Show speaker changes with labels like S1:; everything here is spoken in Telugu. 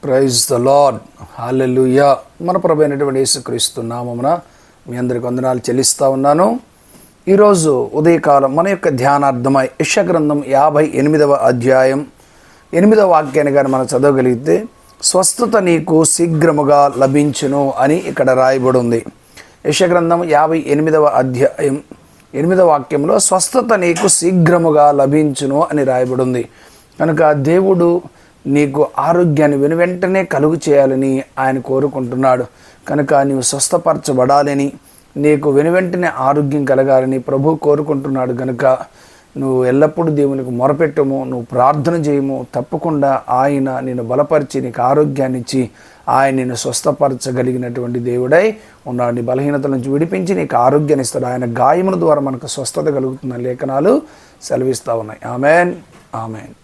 S1: Praise the lord. హల్లెలూయా. మన ప్రభు అయినటువంటి యేసుక్రీస్తు నామమున మీ అందరికి వందనాలు చెల్లిస్తూ ఉన్నాను. ఈరోజు ఉదయకాలం మన యొక్క ధ్యానార్థమై యెషయా గ్రంథం 58వ అధ్యాయం 8వ వాక్యాన్ని కానీ మనం చదవగలిగితే, స్వస్థత నీకు శీఘ్రముగా లభించును అని ఇక్కడ రాయబడి ఉంది. యెషయా గ్రంథం 58వ అధ్యాయం 8వ వాక్యంలో స్వస్థత నీకు శీఘ్రముగా లభించును అని రాయబడి ఉంది. కనుక దేవుడు నీకు ఆరోగ్యాన్ని వెనువెంటనే కలుగు చేయాలని ఆయన కోరుకుంటున్నాడు. కనుక నీవు స్వస్థపరచబడాలని, నీకు వెనువెంటనే ఆరోగ్యం కలగాలని ప్రభు కోరుకుంటున్నాడు. కనుక నువ్వు ఎల్లప్పుడూ దేవునికి మొరపెట్టము, నువ్వు ప్రార్థన చేయము. తప్పకుండా ఆయన నిన్ను బలపరిచి నీకు ఆరోగ్యాన్ని ఇచ్చి ఆయన నిన్ను స్వస్థపరచగలిగినటువంటి దేవుడై ఉన్నాడు. నీ బలహీనతల నుంచి విడిపించి నీకు ఆరోగ్యాన్ని ఇస్తాడు. ఆయన గాయముల ద్వారా మనకు స్వస్థత కలుగుతున్న లేఖనాలు సెలవిస్తూ ఉన్నాయి. Amen, amen.